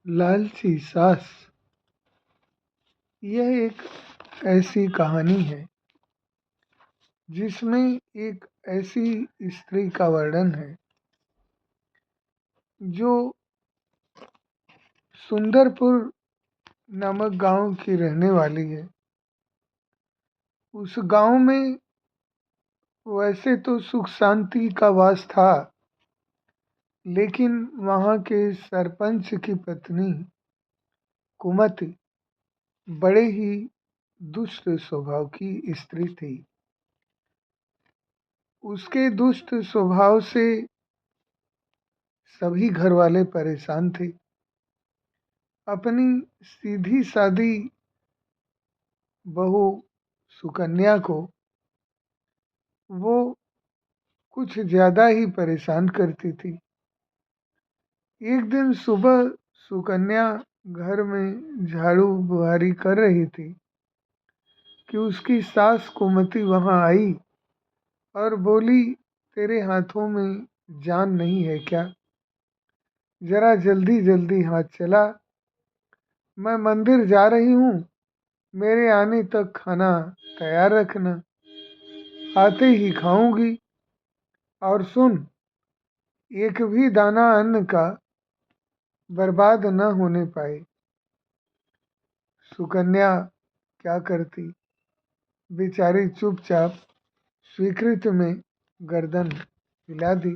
लालची सास। यह एक ऐसी कहानी है जिसमें एक ऐसी स्त्री का वर्णन है जो सुंदरपुर नामक गांव की रहने वाली है। उस गांव में वैसे तो सुख शांति का वास था, लेकिन वहां के सरपंच की पत्नी कुमति बड़े ही दुष्ट स्वभाव की स्त्री थी। उसके दुष्ट स्वभाव से सभी घर वाले परेशान थे। अपनी सीधी सादी बहू सुकन्या को वो कुछ ज्यादा ही परेशान करती थी। एक दिन सुबह सुकन्या घर में झाड़ू बुहारी कर रही थी कि उसकी सास कुमति वहां आई और बोली, तेरे हाथों में जान नहीं है क्या? जरा जल्दी जल्दी हाथ चला, मैं मंदिर जा रही हूँ, मेरे आने तक खाना तैयार रखना, आते ही खाऊंगी। और सुन, एक भी दाना अन्न का बर्बाद न होने पाए। सुकन्या क्या करती, बेचारी चुपचाप स्वीकृत में गर्दन हिला दी।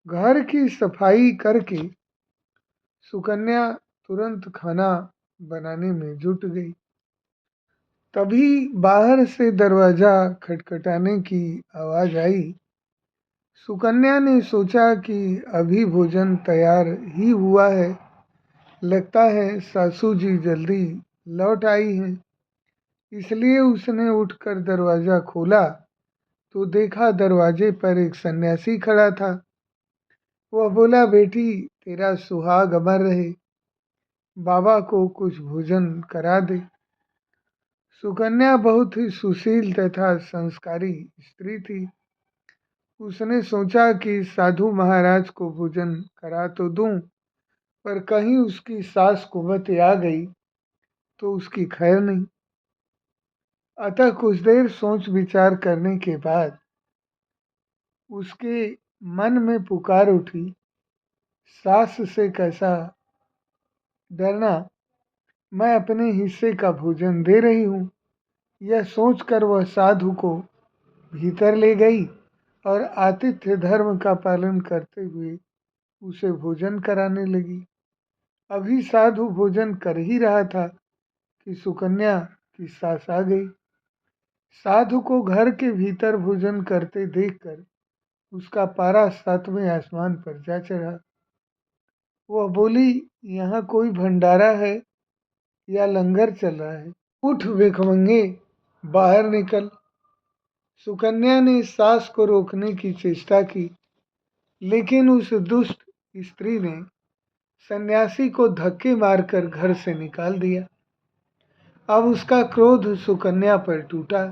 घर की सफाई करके सुकन्या तुरंत खाना बनाने में जुट गई। तभी बाहर से दरवाजा खटखटाने की आवाज आई। सुकन्या ने सोचा कि अभी भोजन तैयार ही हुआ है, लगता है सासू जी जल्दी लौट आई हैं। इसलिए उसने उठकर दरवाजा खोला तो देखा दरवाजे पर एक सन्यासी खड़ा था। वह बोला, बेटी तेरा सुहाग अमर रहे, बाबा को कुछ भोजन करा दे। सुकन्या बहुत ही सुशील तथा संस्कारी स्त्री थी। उसने सोचा कि साधु महाराज को भोजन करा तो दूं, पर कहीं उसकी सास कुमति आ गई तो उसकी खैर नहीं। अतः कुछ देर सोच विचार करने के बाद उसके मन में पुकार उठी, सास से कैसा डरना, मैं अपने हिस्से का भोजन दे रही हूँ। यह सोचकर वह साधु को भीतर ले गई और आतिथ्य धर्म का पालन करते हुए उसे भोजन कराने लगी। अभी साधु भोजन कर ही रहा था कि सुकन्या की सास आ गई। साधु को घर के भीतर भोजन करते देखकर उसका पारा सातवें आसमान पर जा चढ़ा। वह बोली, यहाँ कोई भंडारा है या लंगर चल रहा है? उठ भिखमंगे, बाहर निकल। सुकन्या ने सास को रोकने की चेष्टा की, लेकिन उस दुष्ट स्त्री ने सन्यासी को धक्के मारकर घर से निकाल दिया। अब उसका क्रोध सुकन्या पर टूटा।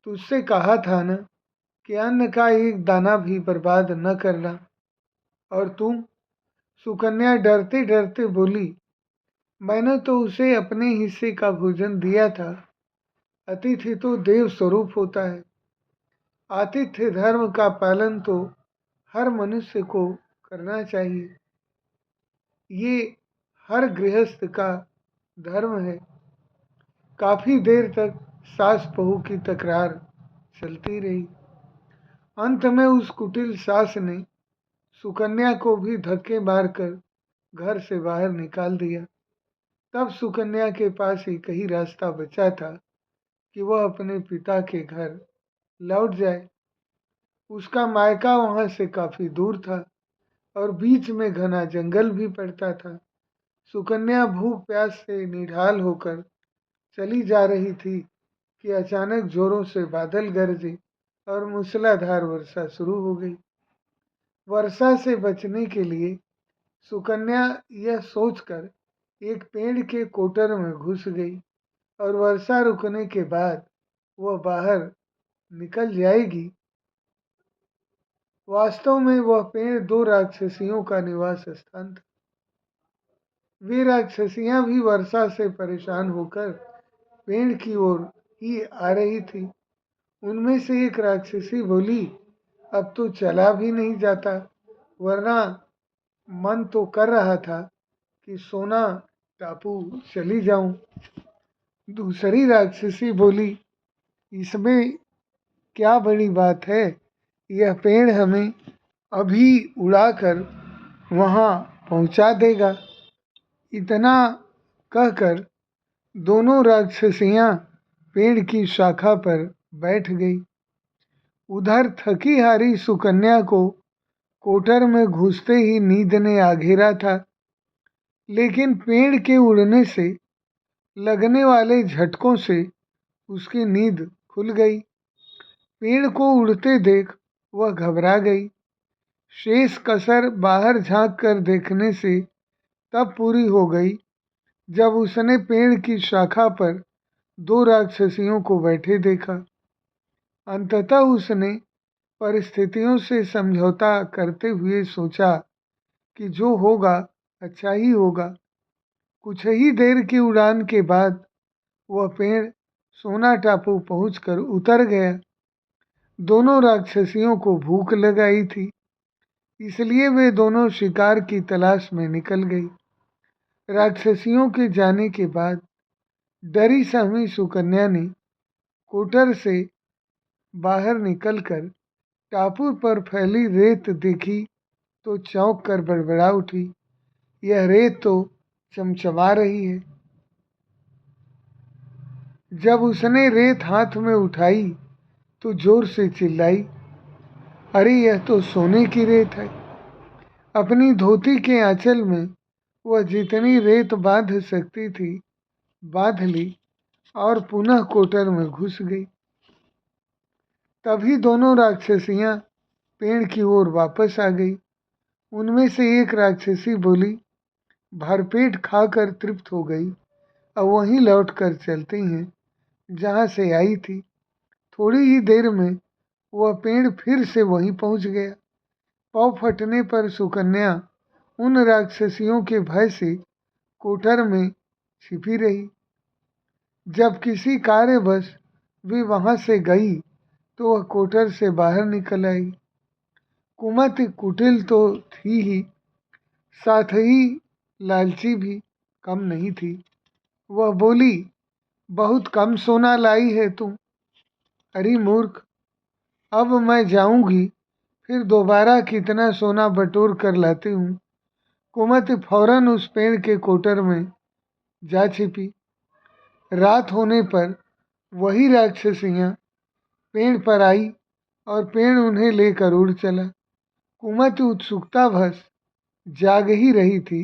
तुझसे कहा था न कि अन्न का एक दाना भी बर्बाद न करना, और तुम? सुकन्या डरते डरते बोली, मैंने तो उसे अपने हिस्से का भोजन दिया था। अतिथि तो देव स्वरूप होता है। आतिथ्य धर्म का पालन तो हर मनुष्य को करना चाहिए। ये हर गृहस्थ का धर्म है। काफी देर तक सास बहू की तकरार चलती रही। अंत में उस कुटिल सास ने सुकन्या को भी धक्के मारकर घर से बाहर निकाल दिया। तब सुकन्या के पास एक ही रास्ता बचा था कि वह अपने पिता के घर लौट जाए। उसका मायका वहां से काफी दूर था और बीच में घना जंगल भी पड़ता था। सुकन्या भूख प्यास से निढाल होकर चली जा रही थी कि अचानक जोरों से बादल गरजे और मूसलाधार वर्षा शुरू हो गई। वर्षा से बचने के लिए सुकन्या यह सोचकर एक पेड़ के कोटर में घुस गई और वर्षा रुकने के बाद वह बाहर निकल जाएगी। वास्तव में वह पेड़ दो राक्षसियों का निवास स्थान था। वे राक्षसियां भी वर्षा से परेशान होकर पेड़ की ओर ही आ रही थी। उनमें से एक राक्षसी बोली, अब तो चला भी नहीं जाता, वरना मन तो कर रहा था कि सोना टापू चली जाऊं। दूसरी राक्षसी बोली, इसमें क्या बड़ी बात है, यह पेड़ हमें अभी उड़ाकर वहां पहुंचा देगा। इतना कहकर दोनों राक्षसियां पेड़ की शाखा पर बैठ गई। उधर थकी हारी सुकन्या को कोटर में घुसते ही नींद ने आ घेरा था, लेकिन पेड़ के उड़ने से लगने वाले झटकों से उसकी नींद खुल गई। पेड़ को उड़ते देख वह घबरा गई। शेष कसर बाहर झांक कर देखने से तब पूरी हो गई जब उसने पेड़ की शाखा पर दो राक्षसियों को बैठे देखा। अंततः उसने परिस्थितियों से समझौता करते हुए सोचा कि जो होगा अच्छा ही होगा। कुछ ही देर की उड़ान के बाद वह पेड़ सोना टापू पहुंचकर उतर गया। दोनों राक्षसियों को भूख लगाई थी, इसलिए वे दोनों शिकार की तलाश में निकल गई। राक्षसियों के जाने के बाद डरी सहमी सुकन्या ने कोटर से बाहर निकलकर टापू पर फैली रेत देखी तो चौंक कर बड़बड़ा उठी, यह रेत तो चमचमा रही है। जब उसने रेत हाथ में उठाई तो जोर से चिल्लाई, अरे यह तो सोने की रेत है। अपनी धोती के आंचल में वह जितनी रेत बांध सकती थी बांध ली और पुनः कोटर में घुस गई। तभी दोनों राक्षसियां पेड़ की ओर वापस आ गई। उनमें से एक राक्षसी बोली, भरपेट खाकर तृप्त हो गई, अब वहीं लौट कर चलती हैं जहाँ से आई थी। थोड़ी ही देर में वह पेड़ फिर से वहीं पहुंच गया। पाँव फटने पर सुकन्या उन राक्षसियों के भय से कोटर में छिपी रही। जब किसी कार्यवश वे वहां से गई तो वह कोटर से बाहर निकल आई। कुमति कुटिल तो थी ही, साथ ही लालची भी कम नहीं थी। वह बोली, बहुत कम सोना लाई है तुम। अरे मूर्ख, अब मैं जाऊंगी फिर दोबारा कितना सोना बटोर कर लाती हूँ। कुमति फौरन उस पेड़ के कोटर में जा छिपी। रात होने पर वही राक्षसियाँ पेड़ पर आई और पेड़ उन्हें लेकर उड़ चला। कुमति उत्सुकतावश जाग ही रही थी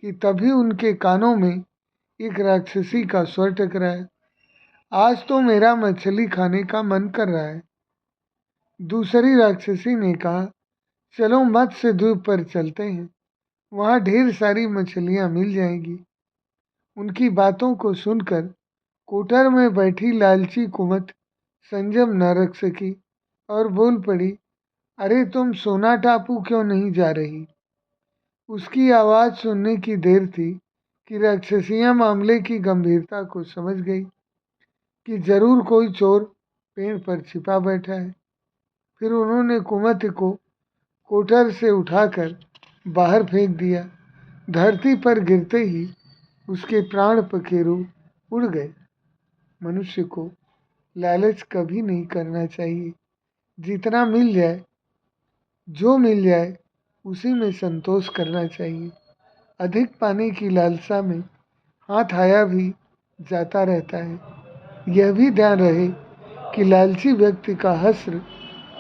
कि तभी उनके कानों में एक राक्षसी का स्वर टकराया, आज तो मेरा मछली खाने का मन कर रहा है। दूसरी राक्षसी ने कहा, चलो मत्स्य द्वीप पर चलते हैं, वहाँ ढेर सारी मछलियाँ मिल जाएंगी। उनकी बातों को सुनकर कोटर में बैठी लालची कुमत संयम न रख सकी और बोल पड़ी, अरे तुम सोना टापू क्यों नहीं जा रही? उसकी आवाज़ सुनने की देर थी कि राक्षसियाँ मामले की गंभीरता को समझ गई कि जरूर कोई चोर पेड़ पर छिपा बैठा है। फिर उन्होंने कुमति को कोटर से उठाकर बाहर फेंक दिया। धरती पर गिरते ही उसके प्राण पखेरु उड़ गए। मनुष्य को लालच कभी नहीं करना चाहिए। जितना मिल जाए, जो मिल जाए उसी में संतोष करना चाहिए। अधिक पाने की लालसा में हाथ आया भी जाता रहता है। यह भी ध्यान रहे कि लालची व्यक्ति का हश्र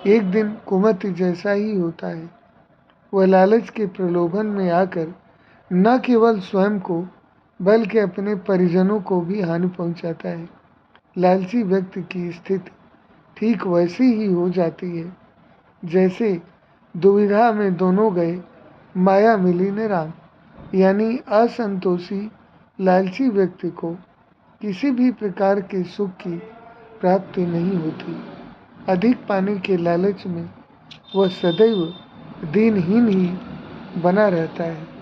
एक दिन कुमति जैसा ही होता है। वह लालच के प्रलोभन में आकर न केवल स्वयं को बल्कि अपने परिजनों को भी हानि पहुंचाता है। लालची व्यक्ति की स्थिति ठीक वैसी ही हो जाती है जैसे दुविधा में दोनों गए माया मिली न राम। यानी असंतोषी लालची व्यक्ति को किसी भी प्रकार के सुख की प्राप्ति नहीं होती। अधिक पाने के लालच में वह सदैव दीनहीन ही बना रहता है।